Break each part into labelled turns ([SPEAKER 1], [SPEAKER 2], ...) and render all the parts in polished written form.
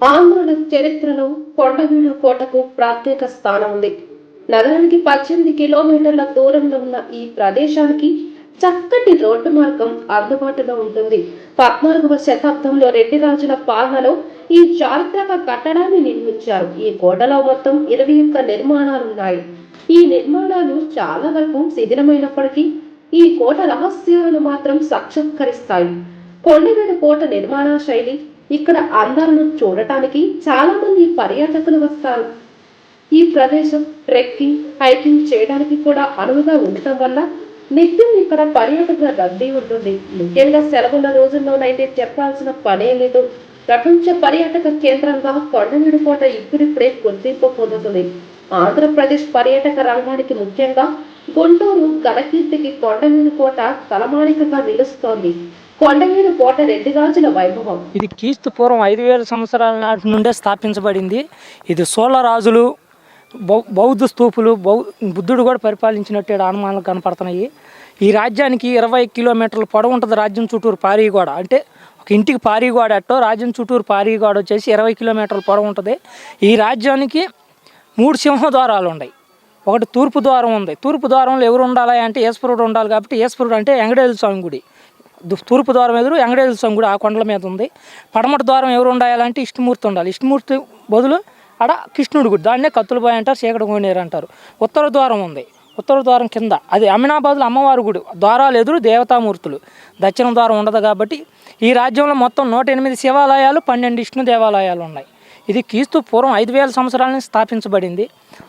[SPEAKER 1] ఆంధ్రుల చరిత్రలో కొండవీడు కోటకు ప్రత్యేక స్థానం ఉంది. నగరానికి 18 కిలోమీటర్ల దూరంలో ఉన్న ఈ ప్రదేశానికి చక్కటి రోడ్డు మార్గం అందుబాటులో ఉంటుంది. 14వ శతాబ్దంలో రెడ్డి రాజుల పాలనలో ఈ చారిత్రక కట్టడాన్ని నిర్మించారు. ఈ కోటలో మొత్తం 21 నిర్మాణాలున్నాయి. ఈ నిర్మాణాలు చాలా వరకు శిథిలమైనప్పటికీ ఈ కోట రహస్యాలను మాత్రం సాక్షాత్కరిస్తాయి. కొండవీడు కోట నిర్మాణ శైలి ఇక్కడ అందాలను చూడటానికి చాలా మంది పర్యాటకులు వస్తారు. ఈ ప్రదేశం ట్రెక్కింగ్, హైకింగ్ చేయడానికి కూడా అనువుగా ఉండటం వల్ల నిత్యం ఇక్కడ పర్యాటకుల రద్దీ ఉంటుంది. ముఖ్యంగా సెలవుల రోజుల్లోనైతే చెప్పాల్సిన పనే లేదు. ప్రపంచ పర్యాటక కేంద్రంగా కొండవీడు కోట ఇప్పుడిప్పుడే గుర్తింపు పొందుతుంది. ఆంధ్రప్రదేశ్ పర్యాటక రంగానికి ముఖ్యంగా గుంటూరు ఘనకీర్తికి కొండవీడు కోట తలమానికగా నిలుస్తోంది. కొండవీడు కోట రెడ్డి రాజుల వైభవం.
[SPEAKER 2] ఇది క్రీస్తు పూర్వం 5000 సంవత్సరాల నాటి నుండే స్థాపించబడింది. ఇది సోళరాజులు, బౌద్ధ స్తూపులు, బుద్ధుడు కూడా పరిపాలించినట్టు ఆనమానాలు కనపడుతున్నాయి. ఈ రాజ్యానికి 20 కిలోమీటర్ల పొడవు ఉంటుంది. రాజ్యం చుట్టూరు పారీగోడ, అంటే ఒక ఇంటికి పారీగోడ అట్టో రాజ్యం చుట్టూరు పారీగోడ వచ్చేసి 20 కిలోమీటర్ల పొడవు ఉంటుంది. ఈ రాజ్యానికి 3 సింహద్వారాలు ఉన్నాయి. ఒకటి తూర్పు ద్వారం ఉంది. తూర్పు ద్వారంలో ఎవరు ఉండాలి అంటే ఈశ్వరుడు ఉండాలి. కాబట్టి ఈశ్వరుడు అంటే వెంకటేశ్వర స్వామి గుడి. తూర్పు ద్వారం ఎదురు వెంకటేశ్వర స్వామి గుడి ఆ కొండల మీద ఉంది. పడమటి ద్వారం ఎవరు ఉండాలంటే ఇష్టమూర్తి ఉండాలి. ఇష్టమూర్తి బదులు ఆడ కృష్ణుడి గుడి, దాన్నే కత్తులబాయి అంటారు, చీకటి కోనేరు అంటారు. ఉత్తర ద్వారం ఉంది. ఉత్తర ద్వారం కింద అది అమినాబాద్లో అమ్మవారి గుడి. ద్వారాలు ఎదురు దేవతామూర్తులు. దక్షిణ ద్వారం ఉండదు. కాబట్టి ఈ రాజ్యంలో మొత్తం 108 శివాలయాలు, 12 విష్ణు దేవాలయాలు ఉన్నాయి. ఇది క్రీస్తు పూర్వం 5000 సంవత్సరాల నుంచి స్థాపించబడింది.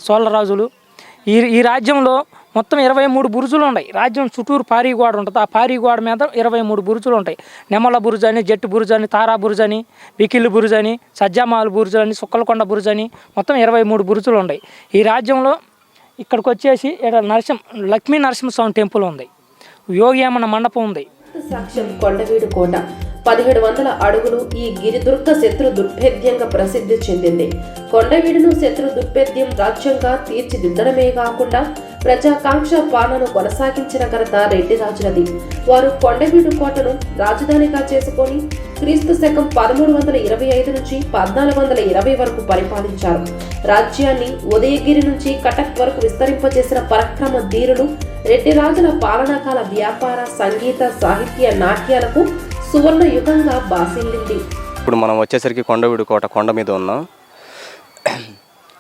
[SPEAKER 2] సోళరాజులు ఈ రాజ్యంలో మొత్తం 23 బురుజులు ఉన్నాయి. రాజ్యం చుట్టూరు పారీగోడ ఉంటుంది. ఆ పారీగోడ మీద 23 బురుజులు ఉంటాయి. నెమల బురుజు అని, జట్టు బురుజు అని, తారా బురుజు అని, వికిల్ బురుజు అని, సజ్జామాల్ బురుజు అని, సుక్కలకొండ బురుజు అని మొత్తం 23 బురుజులు ఉన్నాయి. ఈ రాజ్యంలో ఇక్కడికి వచ్చేసి లక్ష్మీ నరసింహస్వామి టెంపుల్ ఉంది. యోగియమన మండపం ఉంది.
[SPEAKER 1] సాక్ష్యం కొండవీడు కోట 1700 అడుగులు. ఈ గిరిదుర్గ శత్రు దుర్భేద్యంగా ప్రసిద్ధి చెందింది. కొండవీడును శత్రు దుర్భేద్యం రాజ్యంగా తీర్చిదిద్దడమే కాకుండా ప్రజాకాంక్ష పాలనను కొనసాగించిన ఘనత రెడ్డి రాజులది. వారు కొండవీడు కోటను రాజధానిగా చేసుకొని క్రీస్తు శకం 1325 నుంచి 1420 వరకు పరిపాలించారు. రాజ్యాన్ని ఉదయగిరి నుంచి కటక్ వరకు విస్తరింపజేసిన పరాక్రమ ధీరులు రెడ్డి రాజుల పాలనాకాల వ్యాపార, సంగీత, సాహిత్య, నాట్యాలకు సువర్ణ యుగంగా బాసిల్లింది.
[SPEAKER 3] ఇప్పుడు మనం వచ్చేసరికి కొండవీడు కోట కొండ మీద ఉన్నాం.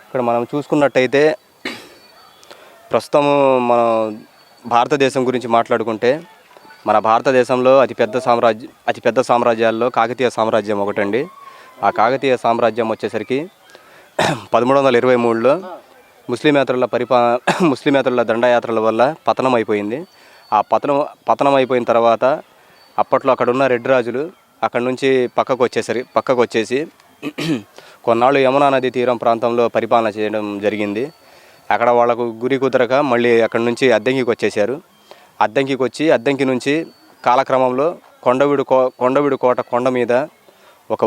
[SPEAKER 3] ఇక్కడ మనం చూసుకున్నట్టయితే ప్రస్తుతం మనం భారతదేశం గురించి మాట్లాడుకుంటే మన భారతదేశంలో అతిపెద్ద సామ్రాజ్యాల్లో కాకతీయ సామ్రాజ్యం ఒకటండి. ఆ కాకతీయ సామ్రాజ్యం వచ్చేసరికి 1323లో ముస్లిమేతరుల దండయాత్రల వల్ల పతనం అయిపోయింది. ఆ పతనం అయిపోయిన తర్వాత అప్పట్లో అక్కడ ఉన్న రెడ్డి రాజులు అక్కడి నుంచి పక్కకు వచ్చేసి కొన్నాళ్ళు యమునా నది తీరం ప్రాంతంలో పరిపాలన చేయడం జరిగింది. అక్కడ వాళ్ళకు గురి కుదరక మళ్ళీ అక్కడి నుంచి అద్దంకికి వచ్చేసారు. అద్దంకి నుంచి కాలక్రమంలో కొండవీడు కోట కొండ మీద ఒక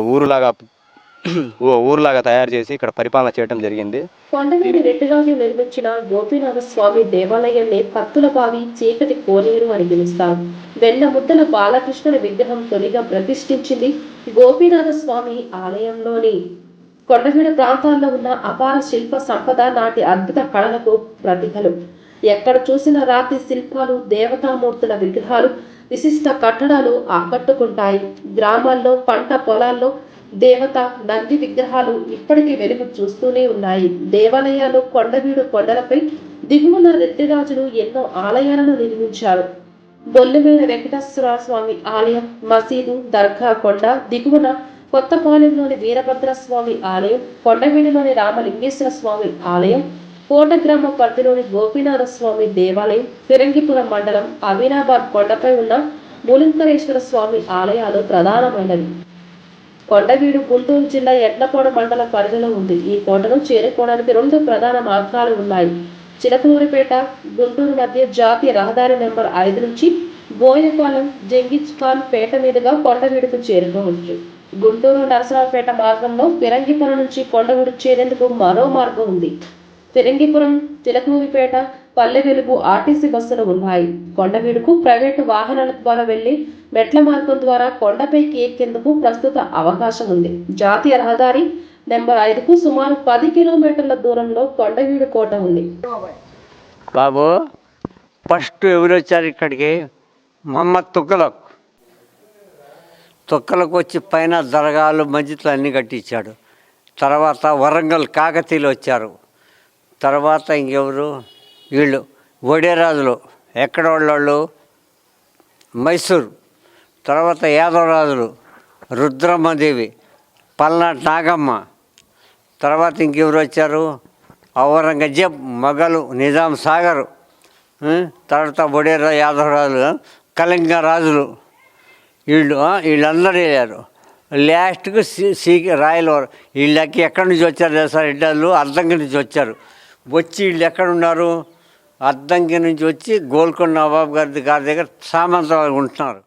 [SPEAKER 3] ఊరులాగా తయారు చేసి ఇక్కడ పరిపాలన చేయడం జరిగింది.
[SPEAKER 1] కొండవీడి రెడ్డిరాజు నిర్మించిన గోపీనాథ స్వామి దేవాలయాన్ని కత్తుల బావి, చీకటి కోనేరు అని పిలుస్తారు. వెన్న ముద్దల బాలకృష్ణుని విగ్రహం తొలిగా ప్రతిష్ఠించింది గోపీనాథ స్వామి ఆలయంలోని కొండవీడు ప్రాంతాల్లో ఉన్న అపార శిల్ప సంపద నాటి అద్భుత కళలకు ప్రతికలు. ఎక్కడ చూసిన రాతి శిల్పాలు, దేవతామూర్తుల విగ్రహాలు, విశిష్ట కట్టడాలు ఆకట్టుకుంటాయి. గ్రామాల్లో, పంట పొలాల్లో దేవత, నంది విగ్రహాలు ఇప్పటికీ వెలుగు చూస్తూనే ఉన్నాయి. దేవాలయాలు కొండవీడు కొండలపై దిగువన రెడ్డిరాజులు ఎన్నో ఆలయాలను నిర్మించారు. బొల్లిమేర వెంకటేశ్వర స్వామి ఆలయం, మసీదు, దర్గా కొండ, దిగువన కొత్తపాలెంలోని వీరభద్ర స్వామి ఆలయం, కొండవీడులోని రామలింగేశ్వర స్వామి ఆలయం, కోటగ్రామ పరిధిలోని గోపీనాథ స్వామి దేవాలయం, ఫిరంగిపురం మండలం అమీనాబాద్ కొండపై ఉన్న మూలింకరేశ్వర స్వామి ఆలయాలు ప్రధానమైనవి. కొండవీడు గుంటూరు జిల్లా ఎడ్లకోట మండల పరిధిలో ఉంది. ఈ కోటను చేరుకోవడానికి 2 ప్రధాన మార్గాలు ఉన్నాయి. చిలకలూరిపేట, గుంటూరు మధ్య జాతీయ రహదారి నెంబర్ 5 నుంచి బోయినపాలెం, జంగిజ్ ఖాన్ పేట మీదుగా కొండవీడుకు చేరుకోవచ్చు. గుంటూరు నరసరావుపేట మార్గంలో ఫిరంగిపురం నుంచి కొండవీడు చేరేందుకు మరో మార్గం ఉంది. ఫిరంగిపురం, చిలకలూరిపేట, పల్లె వెలుగు ఆర్టీసీ బస్సులు ఉన్నాయి. కొండవీడుకు ప్రైవేటు వాహనాల ద్వారా వెళ్లి మెట్ల మార్గం ద్వారా కొండపైకి ఎక్కేందుకు ప్రస్తుత అవకాశం ఉంది. జాతీయ రహదారి నెంబర్ 5కు సుమారు 10 కిలోమీటర్ల దూరంలో కొండవీడు కోట ఉంది.
[SPEAKER 4] బాబు ఫస్ట్ ఎవరు వచ్చారు ఇక్కడికి? మొహమ్మద్ తుగ్గలకు వచ్చి పైన దర్గాలు మస్జిద్లు అన్నీ కట్టించాడు. తర్వాత వరంగల్ కాకతీయులు వచ్చారు. తర్వాత ఇంకెవరు? వీళ్ళు ఒడేరాజులు. ఎక్కడ వాళ్ళు? మైసూర్. తర్వాత యాదవరాజులు, రుద్రమ్మదేవి, పల్నాటి నాగమ్మ. తర్వాత ఇంకెవరు వచ్చారు? ఔరంగజేబ్, మొఘలు, నిజాం సాగర్. తర్వాత ఒడేరా యాదవరాజులు, కళింగ రాజులు. వీళ్ళందరూ వెళ్ళారు. లాస్ట్కు రాయల వారు. వీళ్ళకి ఎక్కడి నుంచి వచ్చారు తెలుసా? రెడ్డర్లు అద్దంకి నుంచి వచ్చారు. వచ్చి వీళ్ళు ఎక్కడున్నారు? అద్దంకి నుంచి వచ్చి గోల్కొండ నవాబ్ గారి దగ్గర సామంతరావు ఉంటున్నారు.